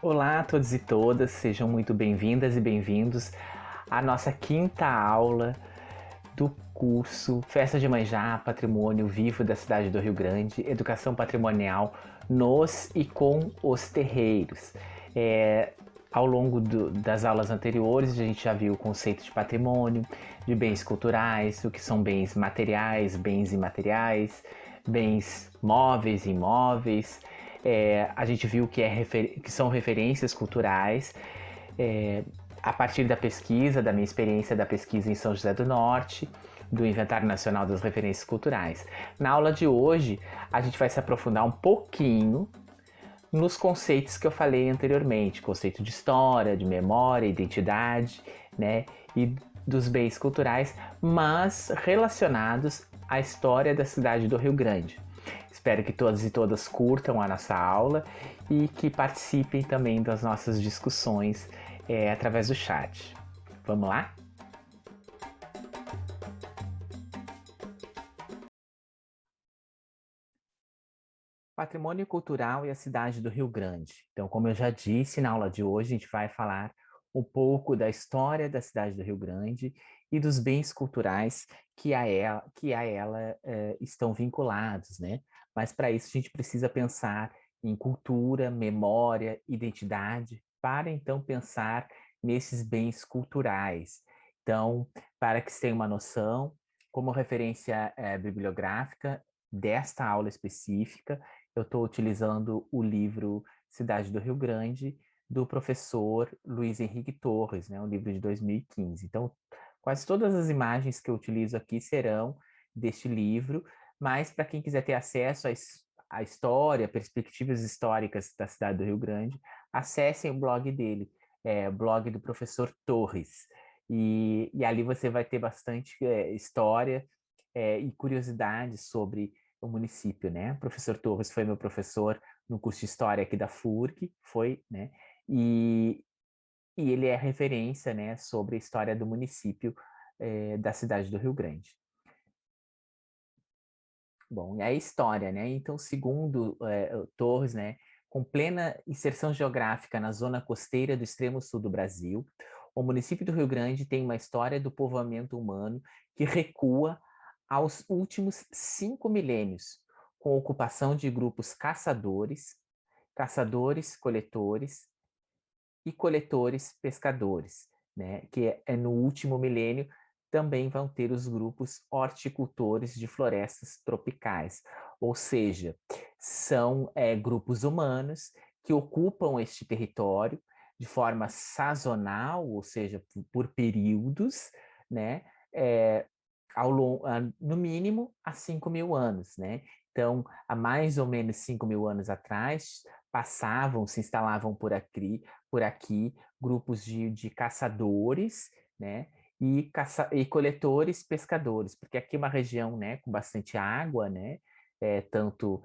Olá a todos e todas, sejam muito bem-vindas e bem-vindos à nossa quinta aula do curso Festa de Iemanjá, Patrimônio Vivo da cidade do Rio Grande, Educação Patrimonial nos e com os terreiros. Ao longo das aulas anteriores, a gente já viu o conceito de patrimônio, de bens culturais, o que são bens materiais, bens imateriais, bens móveis e imóveis. A gente viu que são referências culturais, a partir da pesquisa, da minha experiência da pesquisa em São José do Norte, do Inventário Nacional das Referências Culturais. Na aula de hoje, a gente vai se aprofundar um pouquinho nos conceitos que eu falei anteriormente, conceito de história, de memória, identidade, né, e dos bens culturais, mas relacionados à história da cidade do Rio Grande. Espero que todos e todas curtam a nossa aula e que participem também das nossas discussões através do chat. Vamos lá? Patrimônio cultural e a cidade do Rio Grande. Então, como eu já disse na aula de hoje, a gente vai falar um pouco da história da cidade do Rio Grande e dos bens culturais que a ela estão vinculados, né? Mas para isso a gente precisa pensar em cultura, memória, identidade, para então pensar nesses bens culturais. Então, para que você tenha uma noção, como referência bibliográfica desta aula específica, eu estou utilizando o livro Cidade do Rio Grande, do professor Luiz Henrique Torres, né, um livro de 2015. Então, quase todas as imagens que eu utilizo aqui serão deste livro, mas para quem quiser ter acesso à história, perspectivas históricas da cidade do Rio Grande, acessem o blog dele, o blog do professor Torres. E ali você vai ter bastante história e curiosidades sobre o município, né? O professor Torres foi meu professor no curso de História aqui da FURG, né? E, e ele é referência, né, sobre a história do município da cidade do Rio Grande. Bom, e a história, né? Então, segundo Torres, né, com plena inserção geográfica na zona costeira do extremo sul do Brasil, o município do Rio Grande tem uma história do povoamento humano que recua aos últimos 5 milênios, com ocupação de grupos caçadores, coletores e coletores-pescadores, né? Que no último milênio também vão ter os grupos horticultores de florestas tropicais, ou seja, são grupos humanos que ocupam este território de forma sazonal, ou seja, por períodos, né? No mínimo há 5.000 anos, né? Então, há mais ou menos 5.000 anos atrás, se instalavam por aqui grupos de caçadores, né? E coletores, pescadores, porque aqui é uma região, né, com bastante água, né? Tanto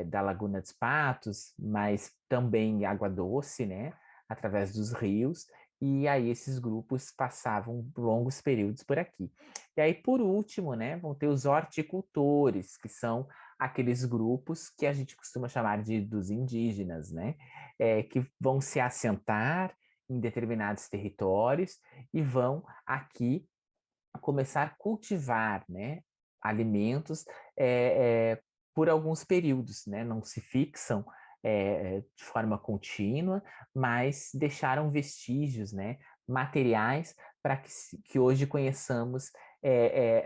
da Laguna dos Patos, mas também água doce, né? Através dos rios, e aí esses grupos passavam longos períodos por aqui. E aí, por último, né, vão ter os horticultores, que são aqueles grupos que a gente costuma chamar dos indígenas, né, que vão se assentar em determinados territórios e vão aqui começar a cultivar, né, alimentos por alguns períodos, né, não se fixam de forma contínua, mas deixaram vestígios, né, materiais para que hoje conheçamos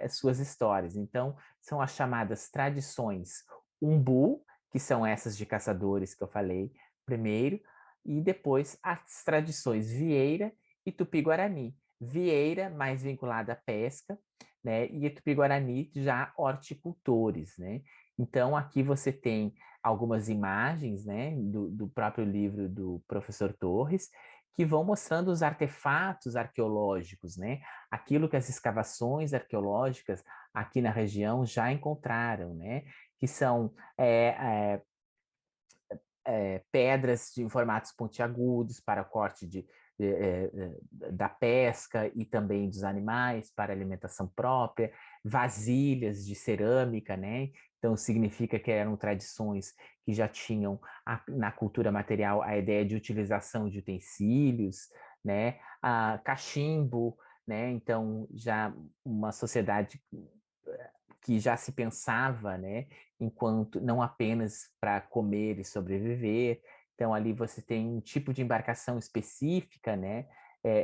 suas histórias. Então, são as chamadas tradições Umbu, que são essas de caçadores que eu falei primeiro, e depois as tradições Vieira e Tupi-Guarani. Vieira, mais vinculada à pesca, né? E Tupi-Guarani, já horticultores, né? Então, aqui você tem algumas imagens, né, do próprio livro do professor Torres, que vão mostrando os artefatos arqueológicos, né? Aquilo que as escavações arqueológicas aqui na região já encontraram, né? Que são pedras em formatos pontiagudos para corte da pesca e também dos animais para alimentação própria, vasilhas de cerâmica, né? Então significa que eram tradições que já tinham na cultura material a ideia de utilização de utensílios, né? Cachimbo, né? Então já uma sociedade que já se pensava, né, enquanto não apenas para comer e sobreviver. Então ali você tem um tipo de embarcação específica, né,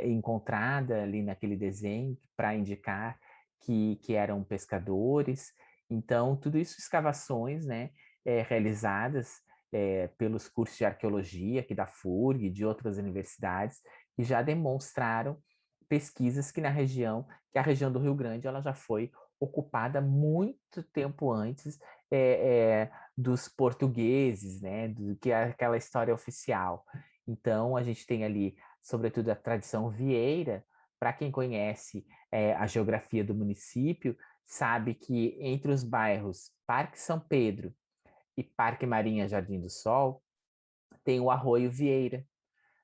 encontrada ali naquele desenho para indicar que eram pescadores. Então tudo isso escavações, né, realizadas pelos cursos de arqueologia aqui da FURG e de outras universidades que já demonstraram pesquisas que a região do Rio Grande ela já foi ocupada muito tempo antes dos portugueses, né, do que é aquela história oficial. Então, a gente tem ali, sobretudo, a tradição vieira. Para quem conhece a geografia do município, sabe que entre os bairros Parque São Pedro e Parque Marinha Jardim do Sol, tem o Arroio Vieira,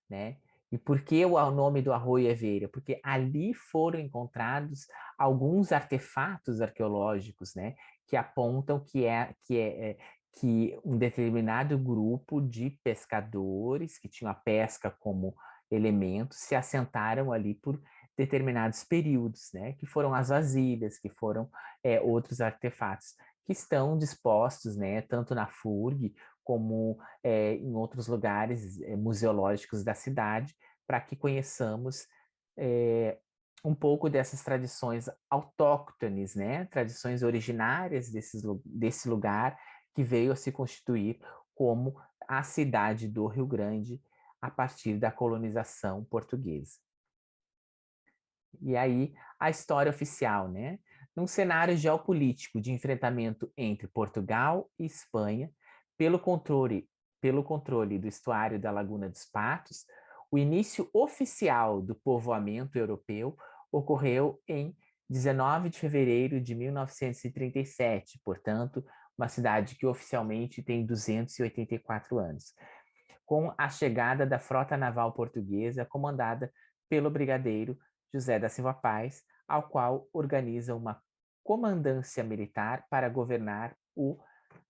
né? E por que o nome do Arroio é Vieira? Porque ali foram encontrados alguns artefatos arqueológicos, né, que apontam que um determinado grupo de pescadores que tinham a pesca como elemento se assentaram ali por determinados períodos, né, que foram as vasilhas, que foram outros artefatos que estão dispostos, né, tanto na FURG como em outros lugares museológicos da cidade, para que conheçamos um pouco dessas tradições autóctones, né? Tradições originárias desse lugar que veio a se constituir como a cidade do Rio Grande a partir da colonização portuguesa. E aí, a história oficial, né? Num cenário geopolítico de enfrentamento entre Portugal e Espanha, pelo controle, pelo controle do estuário da Laguna dos Patos, o início oficial do povoamento europeu ocorreu em 19 de fevereiro de 1937, portanto, uma cidade que oficialmente tem 284 anos, com a chegada da frota naval portuguesa comandada pelo brigadeiro José da Silva Paz, ao qual organiza uma comandância militar para governar o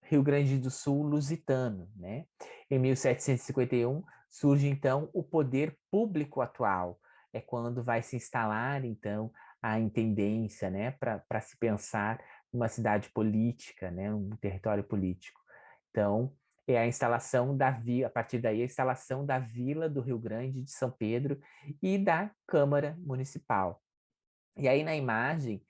Rio Grande do Sul lusitano, né? Em 1751 surge então o poder público atual, é quando vai se instalar então a intendência, né, para se pensar uma cidade política, né, um território político. Então, é a instalação da vila, a partir daí a instalação da Vila do Rio Grande de São Pedro e da Câmara Municipal. E aí na imagem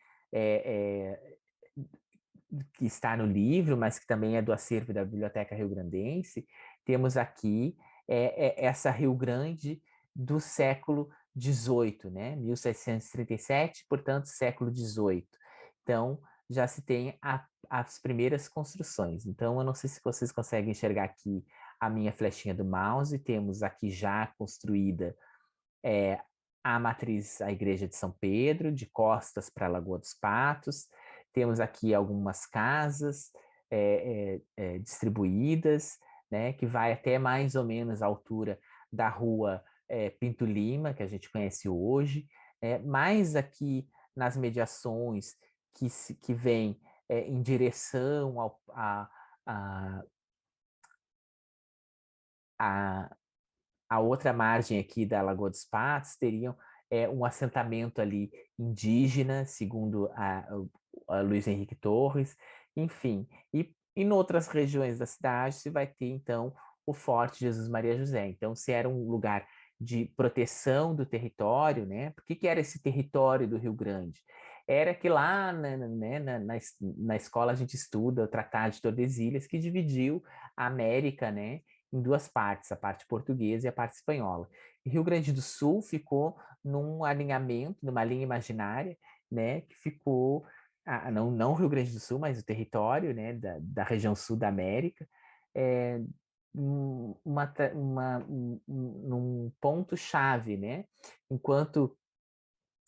que está no livro, mas que também é do acervo da Biblioteca Rio-Grandense, temos aqui essa Rio Grande do século XVIII, né? 1737, portanto, século XVIII. Então, já se tem as primeiras construções. Então, eu não sei se vocês conseguem enxergar aqui a minha flechinha do mouse, temos aqui já construída a matriz, a igreja de São Pedro, de costas para a Lagoa dos Patos. Temos aqui algumas casas distribuídas, né, que vai até mais ou menos a altura da rua Pinto Lima, que a gente conhece hoje. Mais aqui nas mediações que vem em direção a a outra margem aqui da Lagoa dos Patos teriam um assentamento ali indígena, segundo a Luiz Henrique Torres, enfim. E em outras regiões da cidade se vai ter, então, o Forte Jesus Maria José. Então, se era um lugar de proteção do território, né? Por que era esse território do Rio Grande? Era que lá né, na escola a gente estuda o Tratado de Tordesilhas, que dividiu a América, né, em duas partes, a parte portuguesa e a parte espanhola. E Rio Grande do Sul ficou num alinhamento, numa linha imaginária, né, que ficou, não o Rio Grande do Sul, mas o território, né, da região sul da América, é, num ponto-chave, né? Enquanto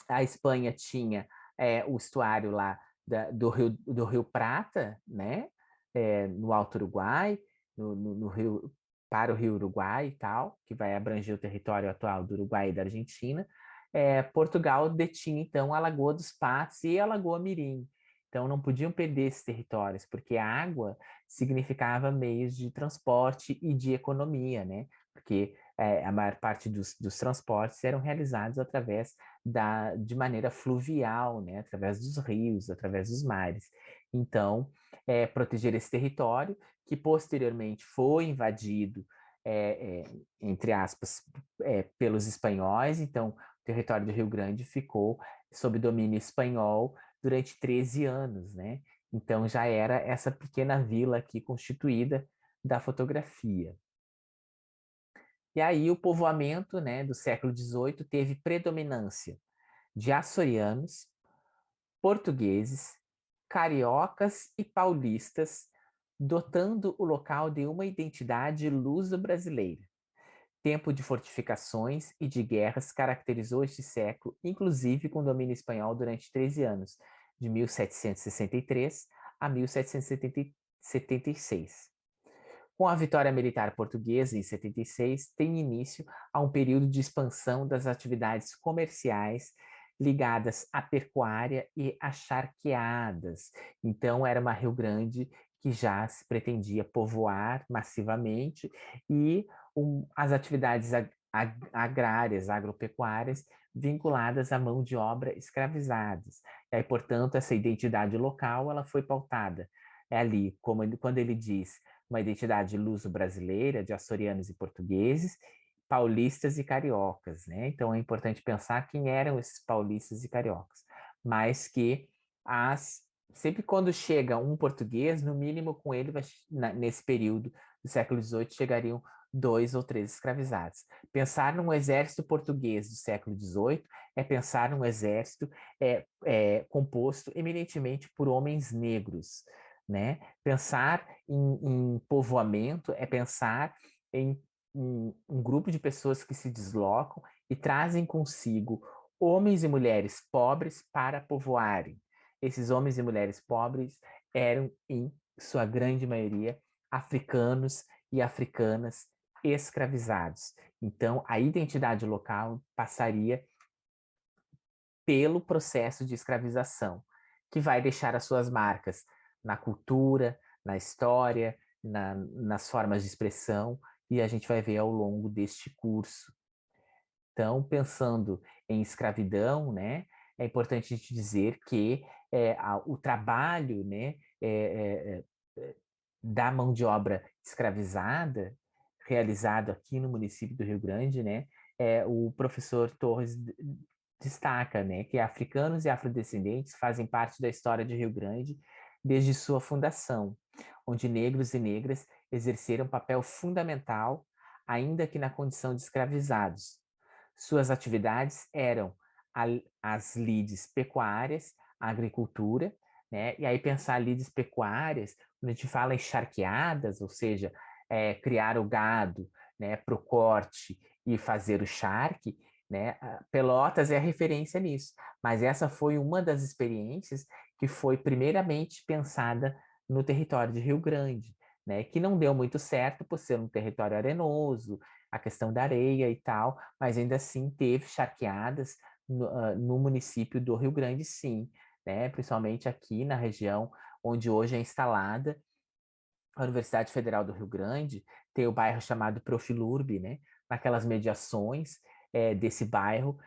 a Espanha tinha o estuário lá do Rio Prata, né? No Alto Uruguai, no Rio para o Rio Uruguai e tal, que vai abranger o território atual do Uruguai e da Argentina, Portugal detinha, então, a Lagoa dos Patos e a Lagoa Mirim. Então, não podiam perder esses territórios, porque a água significava meios de transporte e de economia, né? Porque a maior parte dos transportes eram realizados através de maneira fluvial, né? Através dos rios, através dos mares. Então, proteger esse território, que posteriormente foi invadido, entre aspas, pelos espanhóis. Então, o território do Rio Grande ficou sob domínio espanhol durante 13 anos, né? Então, já era essa pequena vila aqui constituída da fotografia. E aí o povoamento, né, do século XVIII teve predominância de açorianos, portugueses, cariocas e paulistas, dotando o local de uma identidade luso-brasileira. Tempo de fortificações e de guerras caracterizou este século, inclusive com domínio espanhol durante 13 anos, de 1763 a 1776. Com a vitória militar portuguesa em 76, tem início a um período de expansão das atividades comerciais ligadas à pecuária e a charqueadas. Então, era uma Rio Grande que já se pretendia povoar massivamente e as atividades agrárias, agropecuárias, vinculadas à mão de obra escravizadas. E aí, portanto, essa identidade local ela foi pautada. É ali, quando ele diz uma identidade luso-brasileira, de açorianos e portugueses, paulistas e cariocas, né? Então é importante pensar quem eram esses paulistas e cariocas, mas que sempre quando chega um português, no mínimo com ele, nesse período do século XVIII, chegariam 2 ou 3 escravizados. Pensar num exército português do século XVIII é pensar num exército composto eminentemente por homens negros, né? Pensar em povoamento é pensar em um grupo de pessoas que se deslocam e trazem consigo homens e mulheres pobres para povoarem. Esses homens e mulheres pobres eram, em sua grande maioria, africanos e africanas escravizados. Então, a identidade local passaria pelo processo de escravização, que vai deixar as suas marcas na cultura, na história, nas formas de expressão, e a gente vai ver ao longo deste curso. Então, pensando em escravidão, né, é importante a gente dizer que o trabalho, né, da mão de obra escravizada, realizado aqui no município do Rio Grande, né, o professor Torres destaca, né, que africanos e afrodescendentes fazem parte da história de Rio Grande desde sua fundação, onde negros e negras exerceram papel fundamental, ainda que na condição de escravizados. Suas atividades eram as lides pecuárias, a agricultura, né? E aí pensar lides pecuárias, quando a gente fala em charqueadas, ou seja, criar o gado, né, para o corte e fazer o charque, né? Pelotas é a referência nisso, mas essa foi uma das experiências que foi primeiramente pensada no território de Rio Grande, né? Que não deu muito certo por ser um território arenoso, a questão da areia e tal, mas ainda assim teve charqueadas no município do Rio Grande, sim, né? Principalmente aqui na região onde hoje é instalada a Universidade Federal do Rio Grande, tem o bairro chamado Profilurb, né? Naquelas mediações desse bairro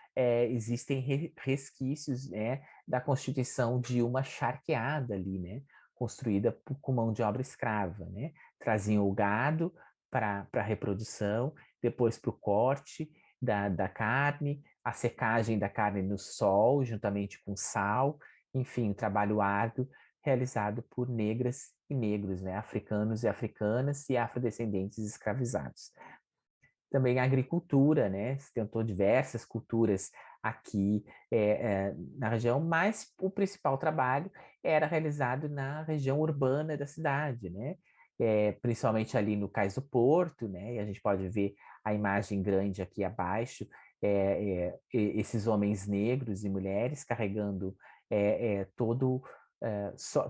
existem resquícios, né, da constituição de uma charqueada ali, né? Construída com mão de obra escrava, né? Traziam o gado para a reprodução, depois para o corte da carne, a secagem da carne no sol, juntamente com sal, enfim, um trabalho árduo realizado por negras e negros, né? Africanos e africanas e afrodescendentes escravizados. Também a agricultura, né? Se tentou diversas culturas aqui na região, mas o principal trabalho era realizado na região urbana da cidade, né? Principalmente ali no Cais do Porto, né? E a gente pode ver a imagem grande aqui abaixo, esses homens negros e mulheres carregando todo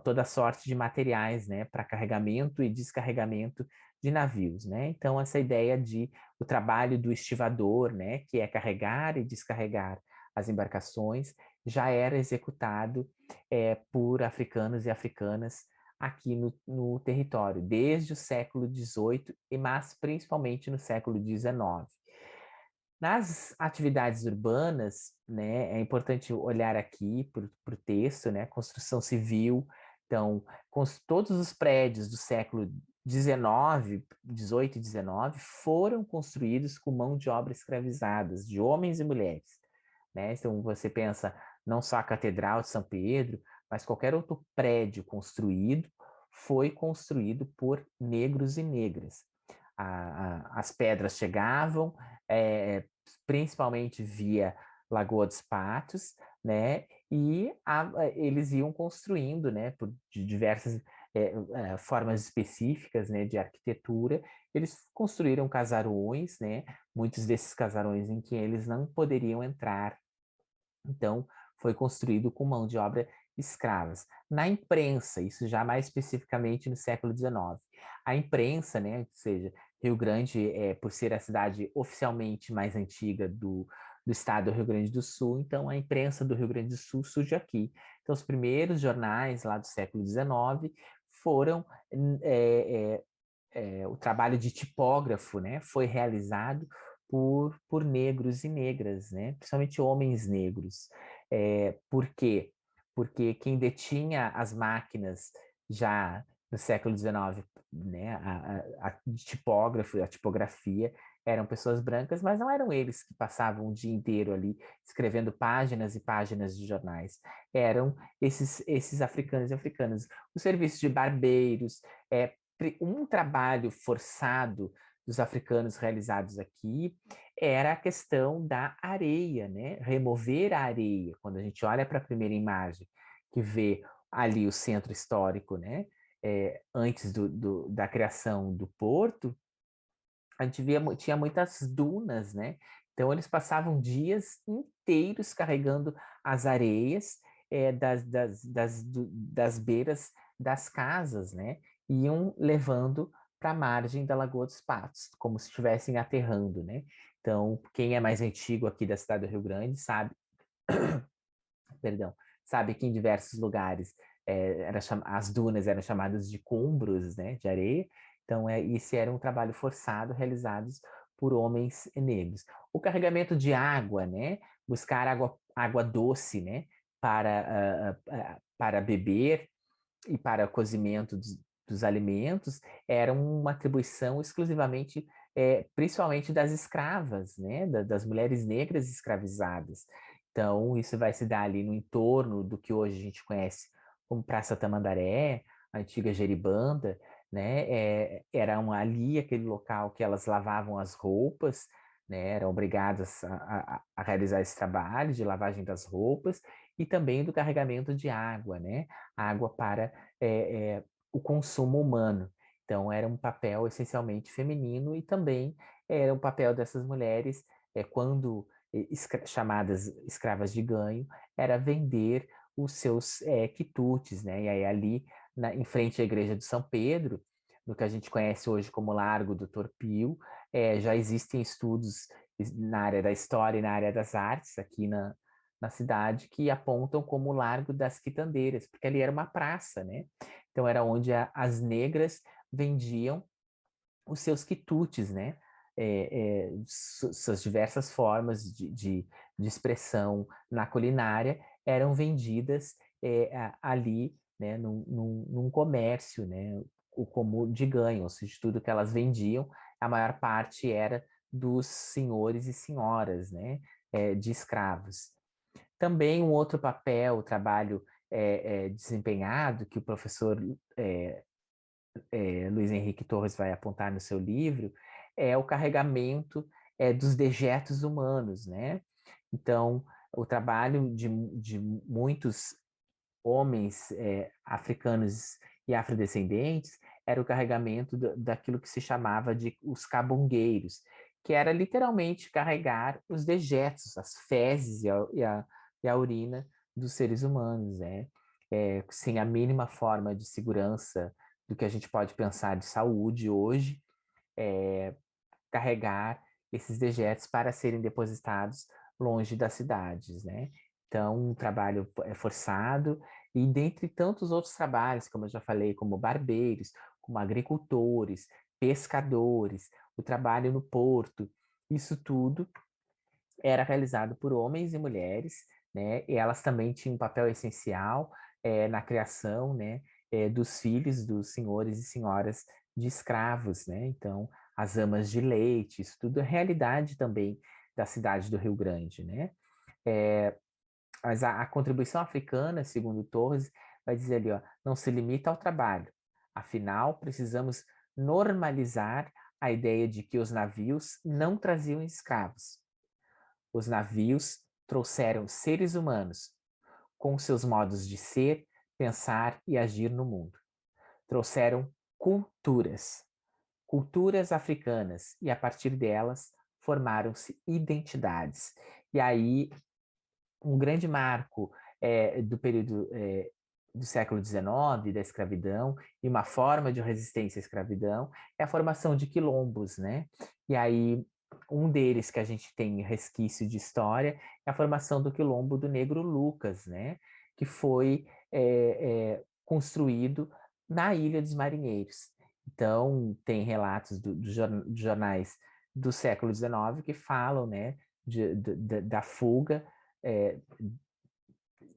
toda sorte de materiais, né, para carregamento e descarregamento de navios, né? Então, essa ideia de o trabalho do estivador, né, que é carregar e descarregar as embarcações, já era executado por africanos e africanas aqui no território, desde o século XVIII, mas principalmente no século XIX. Nas atividades urbanas, né, é importante olhar aqui para o texto, né, construção civil. Então, todos os prédios do século XIX, XVIII e XIX foram construídos com mão de obra escravizadas, de homens e mulheres, né? Então, você pensa não só a Catedral de São Pedro, mas qualquer outro prédio construído foi construído por negros e negras. As pedras chegavam, principalmente via Lagoa dos Patos, né? E eles iam construindo, né? De diversas formas específicas, né? De arquitetura, eles construíram casarões, né? Muitos desses casarões em que eles não poderiam entrar. Então, foi construído com mão de obra escravas. Na imprensa, isso já mais especificamente no século XIX, a imprensa, né, ou seja, Rio Grande, por ser a cidade oficialmente mais antiga do estado do Rio Grande do Sul, então a imprensa do Rio Grande do Sul surge aqui. Então, os primeiros jornais lá do século XIX foram o trabalho de tipógrafo, né, foi realizado por negros e negras, né, principalmente homens negros. Por quê? Porque quem detinha as máquinas já no século XIX, né, a tipógrafo, a tipografia, eram pessoas brancas, mas não eram eles que passavam o dia inteiro ali escrevendo páginas e páginas de jornais. Eram esses africanos e africanas. O serviço de barbeiros, um trabalho forçado dos africanos realizados aqui era a questão da areia, né? Remover a areia. Quando a gente olha para a primeira imagem, que vê ali o centro histórico, né? Antes da criação do porto, a gente tinha muitas dunas, né? Então eles passavam dias inteiros carregando as areias das beiras das casas, né? Iam levando para a margem da Lagoa dos Patos, como se estivessem aterrando, né? Então, quem é mais antigo aqui da cidade do Rio Grande sabe, perdão, sabe que em diversos lugares as dunas eram chamadas de cumbros, né, de areia. Então, esse era um trabalho forçado realizado por homens negros. O carregamento de água, né, buscar água doce, né, para beber e para o cozimento dos alimentos, era uma atribuição exclusivamente, principalmente das escravas, né, das mulheres negras escravizadas. Então, isso vai se dar ali no entorno do que hoje a gente conhece como Praça Tamandaré, a antiga Geribanda, né? Era ali aquele local que elas lavavam as roupas, né? Eram obrigadas a realizar esse trabalho de lavagem das roupas e também do carregamento de água, né? Água para o consumo humano. Então, era um papel essencialmente feminino e também era um papel dessas mulheres, quando chamadas escravas de ganho, era vender os seus quitutes, né? E aí ali, em frente à igreja de São Pedro, no que a gente conhece hoje como Largo do Torpil, já existem estudos na área da história e na área das artes aqui na cidade que apontam como o Largo das Quitandeiras, porque ali era uma praça, né? Então era onde as negras vendiam os seus quitutes, né? Suas diversas formas de expressão na culinária eram vendidas ali, né, num comércio, né, como de ganho, ou seja, tudo que elas vendiam, a maior parte era dos senhores e senhoras, né, de escravos. Também um outro papel, o trabalho desempenhado, que o professor Luiz Henrique Torres vai apontar no seu livro, é o carregamento dos dejetos humanos, né? Então, o trabalho de muitos homens africanos e afrodescendentes era o carregamento daquilo que se chamava de os cabongueiros, que era literalmente carregar os dejetos, as fezes e a urina dos seres humanos, né? sem a mínima forma de segurança do que a gente pode pensar de saúde hoje, carregar esses dejetos para serem depositados longe das cidades, né? Então, um trabalho é forçado, e dentre tantos outros trabalhos, como eu já falei, como barbeiros, como agricultores, pescadores, o trabalho no porto, isso tudo era realizado por homens e mulheres, né? E elas também tinham um papel essencial na criação, né, dos filhos dos senhores e senhoras de escravos, né? Então, as amas de leite, isso tudo é realidade também da cidade do Rio Grande, né? Mas a contribuição africana, segundo Torres, vai dizer ali, ó, não se limita ao trabalho. Afinal, precisamos normalizar a ideia de que os navios não traziam escravos. Os navios trouxeram seres humanos, com seus modos de ser, pensar e agir no mundo. Trouxeram culturas, culturas africanas, e a partir delas formaram-se identidades. E aí, um grande marco do período do século XIX, da escravidão, e uma forma de resistência à escravidão, é a formação de quilombos, né? E aí, um deles que a gente tem resquício de história é a formação do quilombo do Negro Lucas, né? Que foi construído na Ilha dos Marinheiros. Então, tem relatos dos jornais do século XIX que falam, né, da fuga é,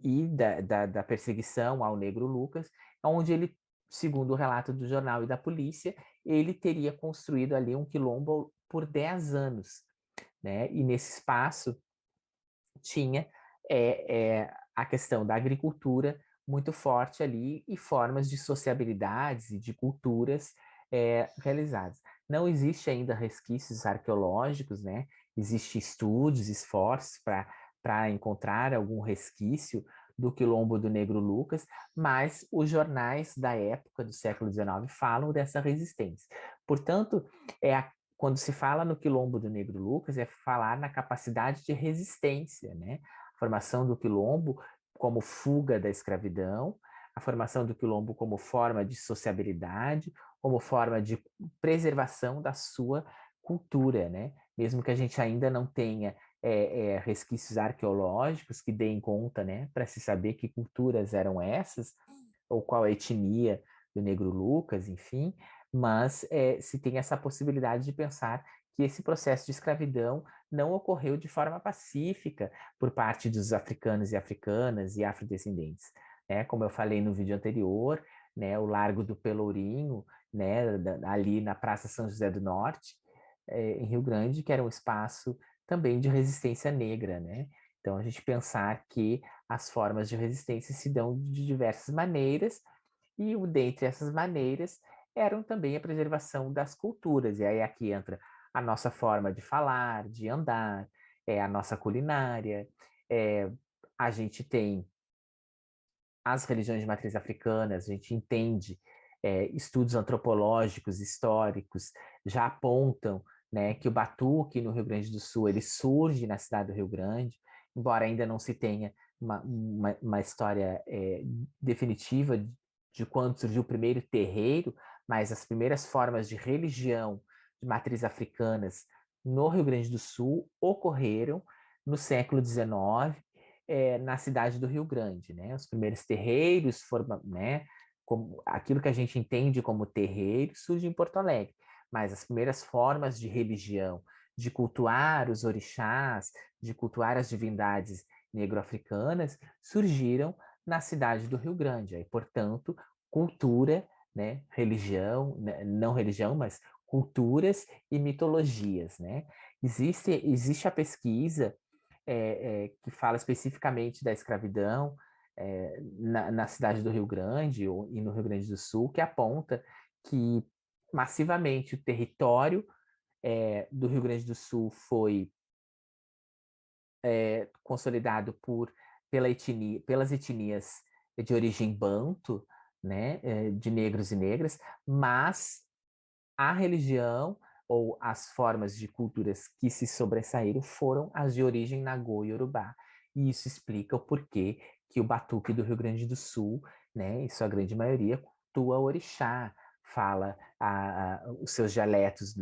e da perseguição ao negro Lucas, onde ele, segundo o relato do jornal e da polícia, ele teria construído ali um quilombo por 10 anos, né? E nesse espaço tinha a questão da agricultura muito forte ali e formas de sociabilidades e de culturas realizadas. Não existe ainda resquícios arqueológicos, né? Existem estudos, esforços para encontrar algum resquício do quilombo do Negro Lucas, mas os jornais da época do século XIX falam dessa resistência. Portanto, quando se fala no quilombo do Negro Lucas, é falar na capacidade de resistência, né? A formação do quilombo como fuga da escravidão, a formação do quilombo como forma de sociabilidade, como forma de preservação da sua cultura, né? Mesmo que a gente ainda não tenha resquícios arqueológicos que deem conta, né, para se saber que culturas eram essas, ou qual a etnia do Negro Lucas, enfim, mas se tem essa possibilidade de pensar que esse processo de escravidão não ocorreu de forma pacífica por parte dos africanos e africanas e afrodescendentes. Né? Como eu falei no vídeo anterior, né, o Largo do Pelourinho, né, ali na Praça São José do Norte, em Rio Grande, que era um espaço também de resistência negra, né? Então, a gente pensar que as formas de resistência se dão de diversas maneiras, e dentre essas maneiras eram também a preservação das culturas. E aí aqui entra a nossa forma de falar, de andar, a nossa culinária. A gente tem as religiões de matriz africana, a gente entende, estudos antropológicos, históricos, já apontam, né, que o batuque no Rio Grande do Sul ele surge na cidade do Rio Grande, embora ainda não se tenha uma história definitiva de quando surgiu o primeiro terreiro, mas as primeiras formas de religião de matriz africanas no Rio Grande do Sul ocorreram no século XIX, na cidade do Rio Grande, né? Os primeiros terreiros, né? Como, aquilo que a gente entende como terreiro surge em Porto Alegre, mas as primeiras formas de religião, de cultuar os orixás, de cultuar as divindades negro-africanas, surgiram na cidade do Rio Grande. Aí, portanto, cultura, né? Religião, né? Não religião, mas culturas e mitologias, né? Existe a pesquisa que fala especificamente da escravidão na cidade do Rio Grande e no Rio Grande do Sul, que aponta que massivamente o território do Rio Grande do Sul foi consolidado pelas etnias de origem banto, né, de negros e negras, mas a religião ou as formas de culturas que se sobressaíram foram as de origem nagô e iorubá. E isso explica o porquê que o batuque do Rio Grande do Sul, né, em sua grande maioria, cultua orixá, fala os seus dialetos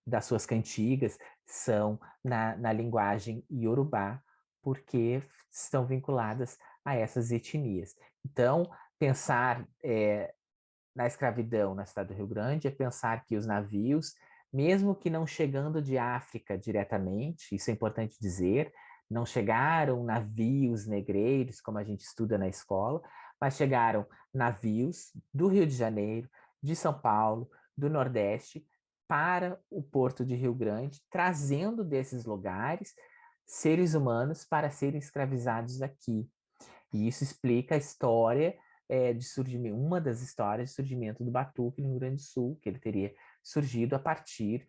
das suas cantigas são na linguagem iorubá, porque estão vinculadas a essas etnias. Então, pensar na escravidão na cidade do Rio Grande é pensar que os navios, mesmo que não chegando de África diretamente, isso é importante dizer, não chegaram navios negreiros, como a gente estuda na escola, mas chegaram navios do Rio de Janeiro, de São Paulo, do Nordeste, para o porto de Rio Grande, trazendo desses lugares seres humanos para serem escravizados aqui. E isso explica a história de surgimento, uma das histórias de surgimento do batuque no Rio Grande do Sul, que ele teria surgido a partir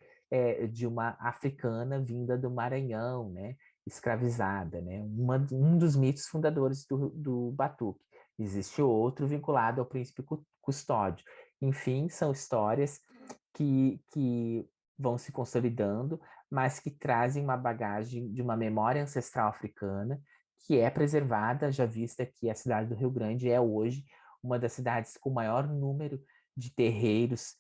de uma africana vinda do Maranhão, né, escravizada, né, um dos mitos fundadores do batuque. Existe outro vinculado ao príncipe Custódio. Enfim, são histórias que vão se consolidando, mas que trazem uma bagagem de uma memória ancestral africana que é preservada, já vista que a cidade do Rio Grande é hoje uma das cidades com maior número de terreiros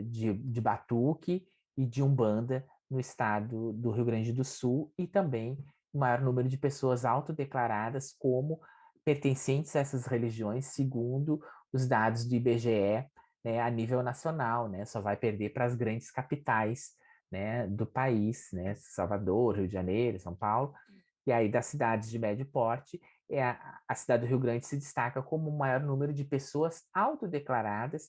de batuque e de umbanda no estado do Rio Grande do Sul e também o maior número de pessoas autodeclaradas como pertencentes a essas religiões, segundo os dados do IBGE, né, a nível nacional, né, só vai perder para as grandes capitais, né, do país, né, Salvador, Rio de Janeiro, São Paulo, e aí das cidades de médio porte, a cidade do Rio Grande se destaca como o maior número de pessoas autodeclaradas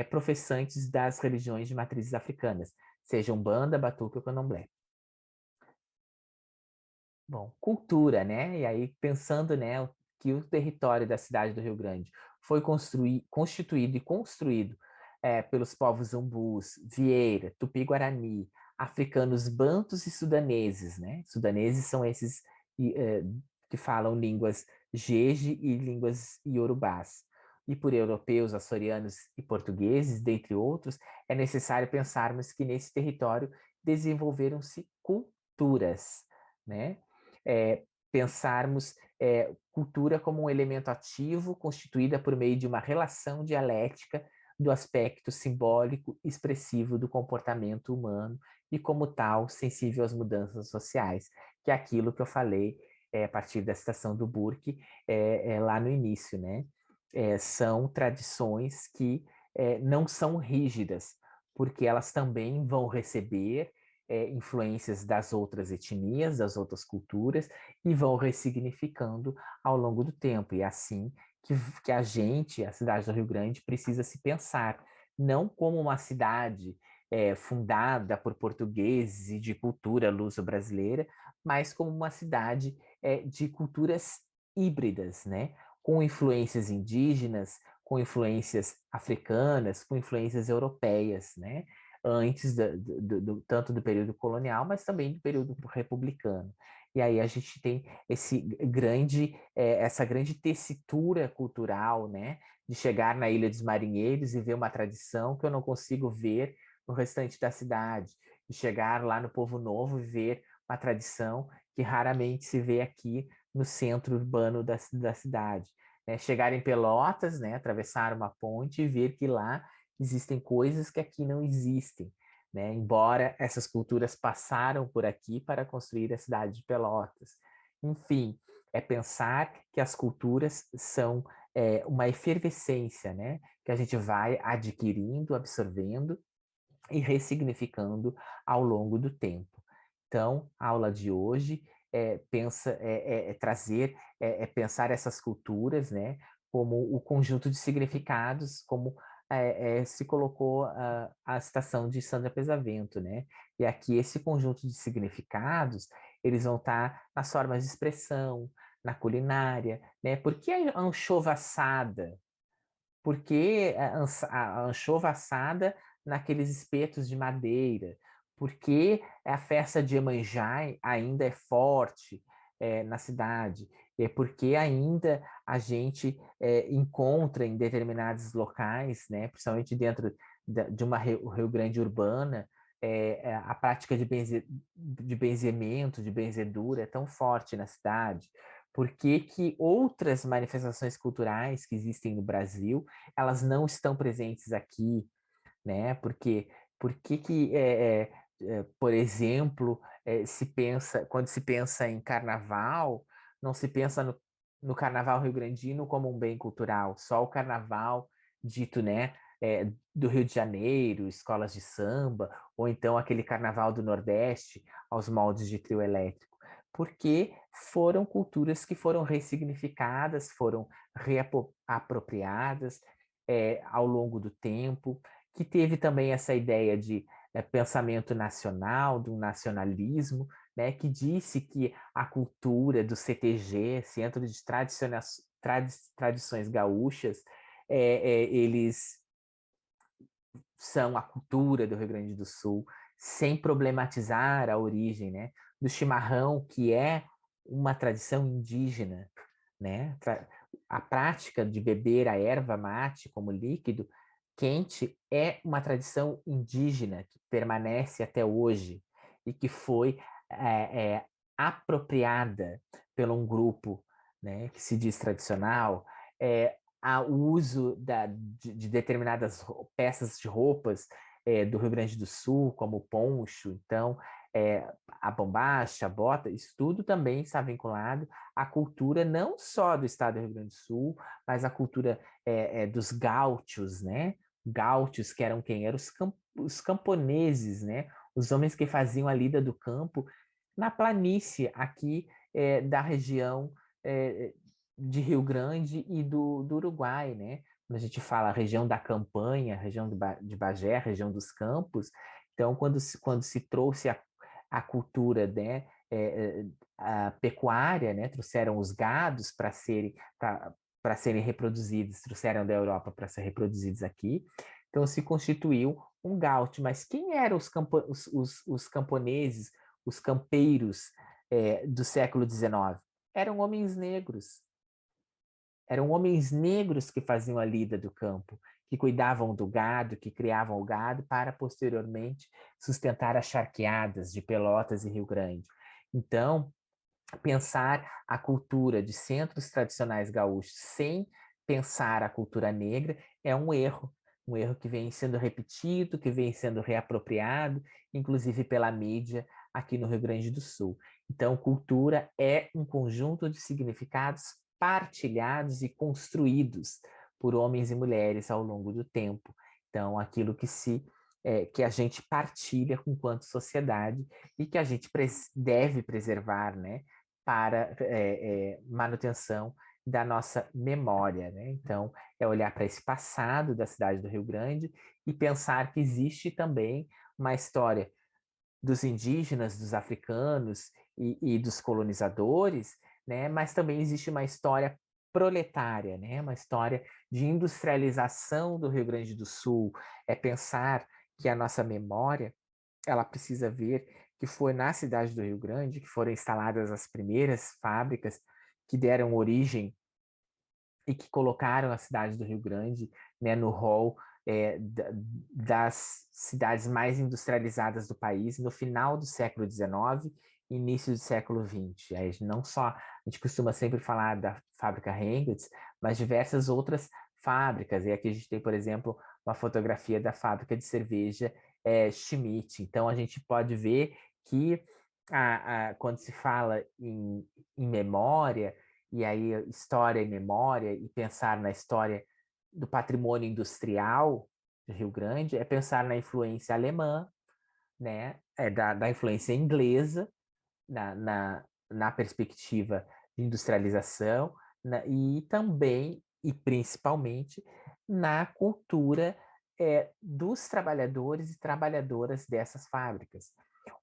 professantes das religiões de matrizes africanas, sejam Umbanda, Batuque ou Candomblé. Bom, cultura, né? E aí pensando, né, que o território da cidade do Rio Grande foi constituído e construído pelos povos umbus, Vieira, Tupi-Guarani, africanos bantos e sudaneses, né? Sudaneses são esses que falam línguas jeje e línguas iorubás. E por europeus, açorianos e portugueses, dentre outros, é necessário pensarmos que nesse território desenvolveram-se culturas, né? Pensarmos cultura como um elemento ativo constituída por meio de uma relação dialética do aspecto simbólico expressivo do comportamento humano e, como tal, sensível às mudanças sociais, que é aquilo que eu falei a partir da citação do Burke lá no início, né? São tradições que não são rígidas, porque elas também vão receber influências das outras etnias, das outras culturas, e vão ressignificando ao longo do tempo. E é assim que a gente, a cidade do Rio Grande, precisa se pensar, não como uma cidade fundada por portugueses e de cultura luso-brasileira, mas como uma cidade de culturas híbridas, né? Com influências indígenas, com influências africanas, com influências europeias, né? Antes tanto do período colonial, mas também do período republicano. E aí a gente tem essa grande tessitura cultural, né, de chegar na Ilha dos Marinheiros e ver uma tradição que eu não consigo ver no restante da cidade, de chegar lá no Povo Novo e ver uma tradição que raramente se vê aqui no centro urbano da cidade. Chegar em Pelotas, né, atravessar uma ponte e ver que lá existem coisas que aqui não existem, né? Embora essas culturas passaram por aqui para construir a cidade de Pelotas. Enfim, é pensar que as culturas são uma efervescência, né? Que a gente vai adquirindo, absorvendo e ressignificando ao longo do tempo. Então, a aula de hoje pensar essas culturas, né, como o conjunto de significados, como se colocou a citação de Sandra Pesavento, né? E aqui esse conjunto de significados, eles vão estar nas formas de expressão, na culinária, né? Por que a anchova assada? Por que a anchova assada naqueles espetos de madeira? Por que a festa de Iemanjá ainda é forte na cidade? É porque ainda a gente encontra em determinados locais, né, principalmente dentro de uma Rio Grande urbana, a prática de benzimento, de benzedura é tão forte na cidade, Por que que outras manifestações culturais que existem no Brasil, elas não estão presentes aqui, né? Porque por que que, por exemplo, quando se pensa em carnaval, não se pensa no carnaval rio-grandino como um bem cultural, só o carnaval dito, né, do Rio de Janeiro, escolas de samba, ou então aquele carnaval do Nordeste aos moldes de trio elétrico, porque foram culturas que foram ressignificadas, foram reapropriadas ao longo do tempo, que teve também essa ideia de pensamento nacional, do nacionalismo, né, que disse que a cultura do CTG, Centro de Tradições Gaúchas, eles são a cultura do Rio Grande do Sul, sem problematizar a origem, né, do chimarrão, que é uma tradição indígena, né? A prática de beber a erva mate como líquido quente é uma tradição indígena que permanece até hoje e que foi apropriada por um grupo, né, que se diz tradicional, o uso de determinadas peças de roupas do Rio Grande do Sul, como o poncho, então a bombacha, a bota, isso tudo também está vinculado à cultura não só do estado do Rio Grande do Sul, mas à cultura dos gaúchos, né? Gaúchos que eram quem? Eram os camponeses, né? Os homens que faziam a lida do campo na planície aqui da região de Rio Grande e do Uruguai, né? Quando a gente fala região da campanha, região de Bagé, região dos campos, então quando se trouxe a cultura, né, a pecuária, né, trouxeram os gados para serem reproduzidos, trouxeram da Europa para ser reproduzidos aqui, então se constituiu um gaúcho. Mas quem eram os camponeses, os campeiros do século XIX? Eram homens negros. Eram homens negros que faziam a lida do campo, que cuidavam do gado, que criavam o gado para posteriormente sustentar as charqueadas de Pelotas e Rio Grande. Então, pensar a cultura de centros tradicionais gaúchos sem pensar a cultura negra é um erro que vem sendo repetido, que vem sendo reapropriado, inclusive pela mídia aqui no Rio Grande do Sul. Então, cultura é um conjunto de significados partilhados e construídos por homens e mulheres ao longo do tempo. Então, aquilo que a gente partilha enquanto sociedade e que a gente deve preservar, né, para manutenção da nossa memória, né? Então, é olhar para esse passado da cidade do Rio Grande e pensar que existe também uma história dos indígenas, dos africanos e dos colonizadores, né? Mas também existe uma história proletária, né? Uma história de industrialização do Rio Grande do Sul. É pensar que a nossa memória ela precisa ver que foi na cidade do Rio Grande que foram instaladas as primeiras fábricas que deram origem e que colocaram a cidade do Rio Grande, né, no hall das cidades mais industrializadas do país no final do século XIX e início do século XX. Aí não só, a gente costuma sempre falar da fábrica Hengens, mas diversas outras fábricas. E aqui a gente tem, por exemplo, uma fotografia da fábrica de cerveja Schmidt. Então a gente pode ver que quando se fala em memória, e aí história e memória, e pensar na história do patrimônio industrial de Rio Grande, é pensar na influência alemã, né? Da influência inglesa, na perspectiva de industrialização, e também, e principalmente, na cultura dos trabalhadores e trabalhadoras dessas fábricas.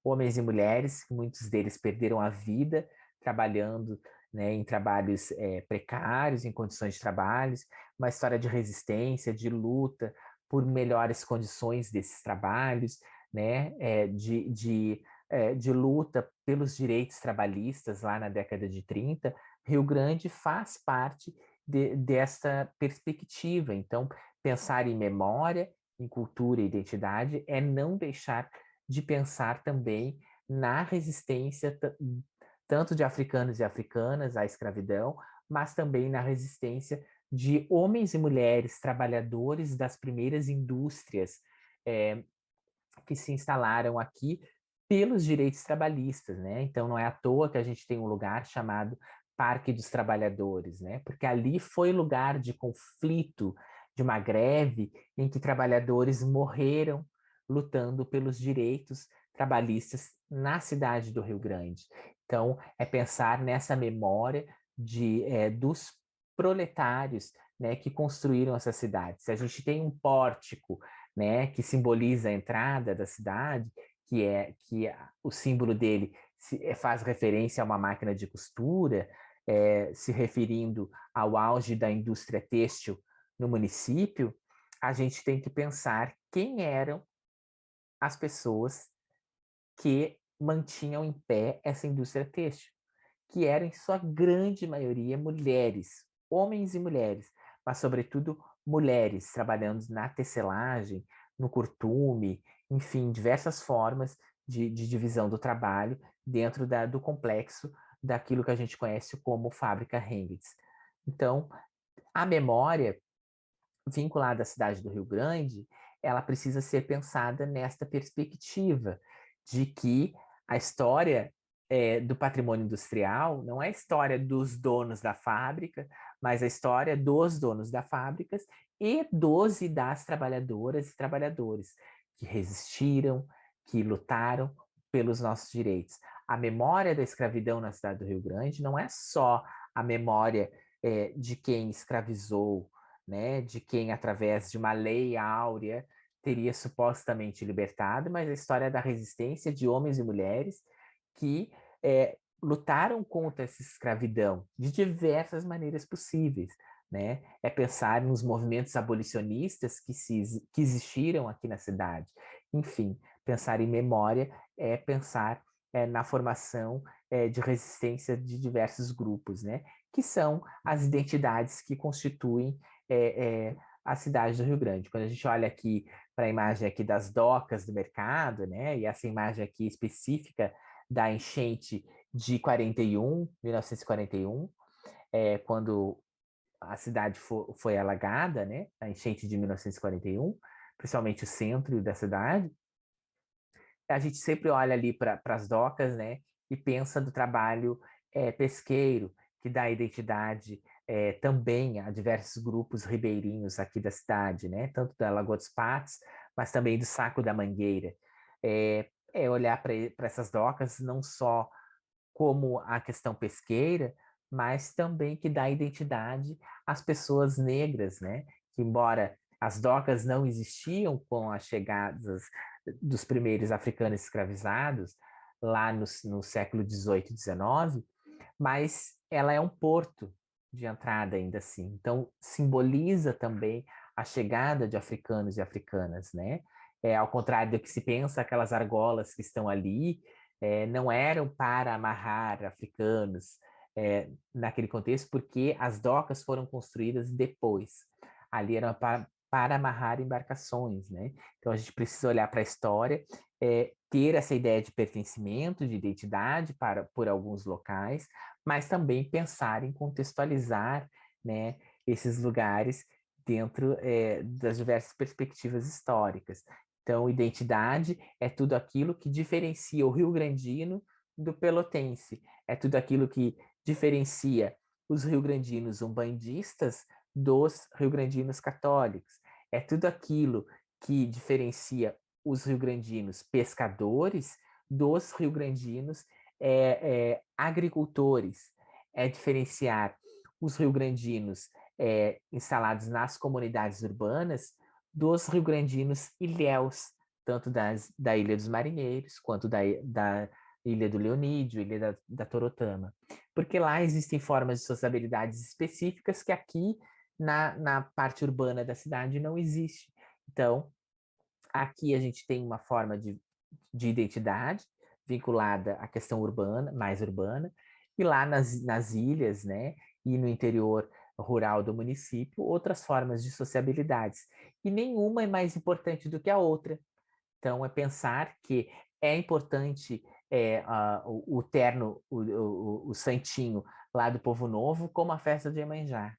Homens e mulheres, muitos deles perderam a vida trabalhando, né, em trabalhos precários, em condições de trabalho, uma história de resistência, de luta por melhores condições desses trabalhos, né, de luta pelos direitos trabalhistas lá na década de 30, Rio Grande faz parte desta perspectiva. Então, pensar em memória, em cultura e identidade é não deixar de pensar também na resistência tanto de africanos e africanas à escravidão, mas também na resistência de homens e mulheres trabalhadores das primeiras indústrias que se instalaram aqui pelos direitos trabalhistas, né? Então não é à toa que a gente tem um lugar chamado Parque dos Trabalhadores, né? Porque ali foi lugar de conflito, de uma greve em que trabalhadores morreram lutando pelos direitos trabalhistas na cidade do Rio Grande. Então é pensar nessa memória dos proletários, né, que construíram essa cidade. Se a gente tem um pórtico, né, que simboliza a entrada da cidade, o símbolo dele faz referência a uma máquina de costura, se referindo ao auge da indústria têxtil no município, a gente tem que pensar quem eram as pessoas que mantinham em pé essa indústria têxtil, que eram, em sua grande maioria, mulheres, homens e mulheres, mas, sobretudo, mulheres trabalhando na tecelagem, no curtume, enfim, diversas formas de divisão do trabalho dentro do complexo daquilo que a gente conhece como fábrica Hengitz. Então, a memória vinculada à cidade do Rio Grande, ela precisa ser pensada nesta perspectiva de que a história do patrimônio industrial não é a história dos donos da fábrica, mas a história dos donos da fábricas e dos e das trabalhadoras e trabalhadores que resistiram, que lutaram pelos nossos direitos. A memória da escravidão na cidade do Rio Grande não é só a memória de quem escravizou, né, de quem, através de uma lei áurea, teria supostamente libertado, mas a história da resistência de homens e mulheres que lutaram contra essa escravidão de diversas maneiras possíveis. Né? É pensar nos movimentos abolicionistas que existiram aqui na cidade. Enfim, pensar em memória é pensar na formação de resistência de diversos grupos, né? Que são as identidades que constituem a cidade do Rio Grande. Quando a gente olha aqui para a imagem aqui das docas do mercado, né? E essa imagem aqui específica da enchente de 1941, quando a cidade foi alagada, né? A enchente de 1941, principalmente o centro da cidade. A gente sempre olha ali para as docas, né? E pensa do trabalho pesqueiro, que dá identidade também a diversos grupos ribeirinhos aqui da cidade, né? Tanto da Lagoa dos Patos, mas também do Saco da Mangueira. Olhar para essas docas não só como a questão pesqueira, mas também que dá identidade às pessoas negras, né? Que, embora as docas não existiam com a chegada dos primeiros africanos escravizados, lá no século XVIII e XIX, mas ela é um porto de entrada ainda assim. Então, simboliza também a chegada de africanos e africanas, né? Ao contrário do que se pensa, aquelas argolas que estão ali não eram para amarrar africanos naquele contexto, porque as docas foram construídas depois. Ali eram para amarrar embarcações, né? Então a gente precisa olhar para a história, ter essa ideia de pertencimento, de identidade por alguns locais, mas também pensar em contextualizar, né, esses lugares dentro das diversas perspectivas históricas. Então, identidade é tudo aquilo que diferencia o rio-grandino do pelotense, é tudo aquilo que diferencia os rio-grandinos umbandistas dos rio-grandinos católicos, é tudo aquilo que diferencia os rio-grandinos pescadores dos rio-grandinos agricultores, é diferenciar os rio-grandinos instalados nas comunidades urbanas dos rio-grandinos ilhéus, tanto da Ilha dos Marinheiros, quanto da Ilha do Leonídio, Ilha da Torotama. Porque lá existem formas de sociabilidades específicas que aqui, na parte urbana da cidade, não existe. Então, aqui a gente tem uma forma de identidade vinculada à questão urbana, mais urbana, e lá nas ilhas, né, e no interior rural do município, outras formas de sociabilidades. E nenhuma é mais importante do que a outra. Então, é pensar que é importante o terno, o santinho lá do Povo Novo, como a festa de Iemanjá.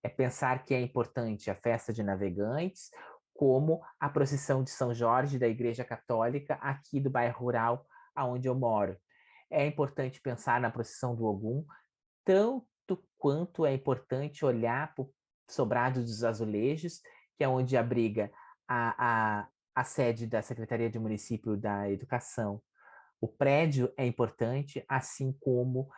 É pensar que é importante a festa de Navegantes, como a procissão de São Jorge da Igreja Católica aqui do bairro rural aonde eu moro. É importante pensar na procissão do Ogum, tanto quanto é importante olhar para o Sobrado dos Azulejos, que é onde abriga a sede da Secretaria de Município da Educação. O prédio é importante, assim como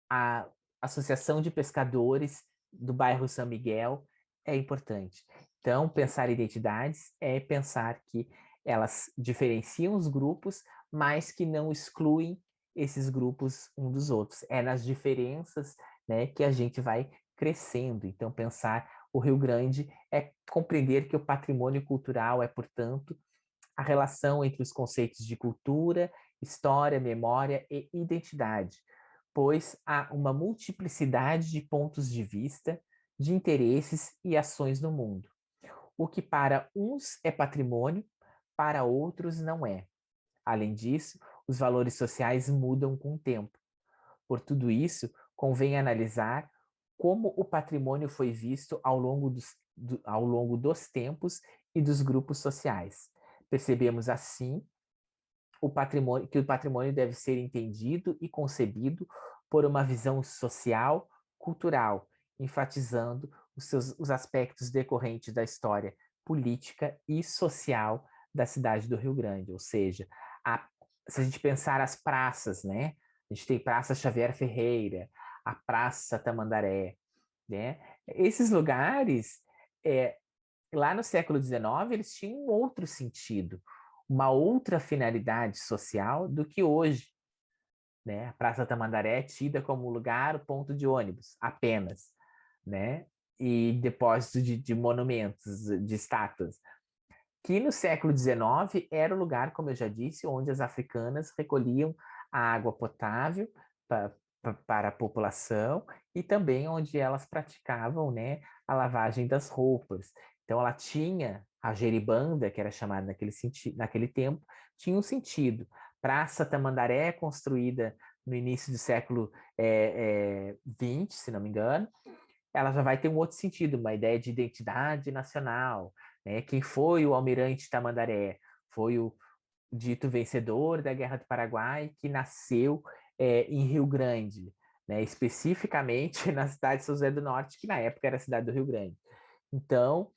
a Associação de Pescadores do bairro São Miguel é importante. Então, pensar identidades é pensar que elas diferenciam os grupos, mas que não excluem esses grupos um dos outros. É nas diferenças, né, que a gente vai crescendo. Então, pensar o Rio Grande é compreender que o patrimônio cultural é, portanto, a relação entre os conceitos de cultura, história, memória e identidade, pois há uma multiplicidade de pontos de vista, de interesses e ações no mundo. O que para uns é patrimônio, para outros não é. Além disso, os valores sociais mudam com o tempo. Por tudo isso, convém analisar como o patrimônio foi visto ao longo dos tempos e dos grupos sociais. Percebemos assim que o patrimônio deve ser entendido e concebido por uma visão social, cultural, enfatizando os aspectos decorrentes da história política e social da cidade do Rio Grande, ou seja, se a gente pensar as praças, né? A gente tem Praça Xavier Ferreira, a Praça Tamandaré, né? Esses lugares, é, lá no século XIX, eles tinham um outro sentido, uma outra finalidade social do que hoje, né? A Praça Tamandaré é tida como lugar, ponto de ônibus, apenas, né? E depósito de monumentos, de estátuas. Que no século XIX era o lugar, como eu já disse, onde as africanas recolhiam a água potável para a população e também onde elas praticavam, né, a lavagem das roupas. Então ela tinha a geribanda, que era chamada naquele tempo, tinha um sentido. Praça Tamandaré, construída no início do século XX, se não me engano, ela já vai ter um outro sentido, uma ideia de identidade nacional, né? Quem foi o almirante Tamandaré? Foi o dito vencedor da Guerra do Paraguai, que nasceu em Rio Grande, né? Especificamente na cidade de São José do Norte, que na época era a cidade do Rio Grande. Então,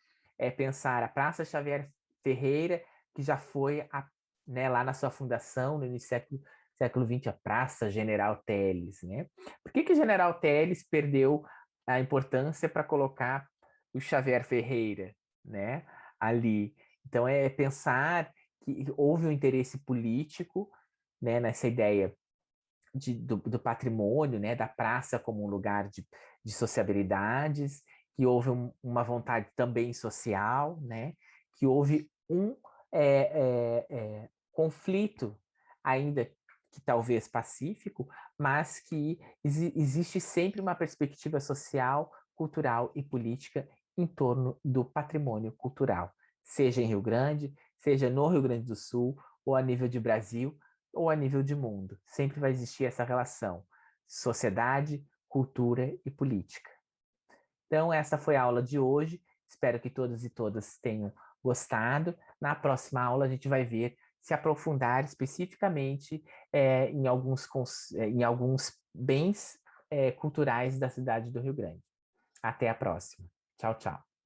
pensar a Praça Xavier Ferreira, que já foi né, lá na sua fundação, no início do século XX, a Praça General Teles, né? Por que General Teles perdeu a importância para colocar o Xavier Ferreira, né, ali? Então, é pensar que houve um interesse político, né, nessa ideia do patrimônio, né, da praça como um lugar de sociabilidades, que houve uma vontade também social, né, que houve um conflito, ainda que talvez pacífico, mas que existe sempre uma perspectiva social, cultural e política em torno do patrimônio cultural, seja em Rio Grande, seja no Rio Grande do Sul, ou a nível de Brasil, ou a nível de mundo. Sempre vai existir essa relação, sociedade, cultura e política. Então, essa foi a aula de hoje. Espero que todos e todas tenham gostado. Na próxima aula, a gente vai ver se aprofundar especificamente em alguns bens culturais da cidade do Rio Grande. Até a próxima. Tchau, tchau.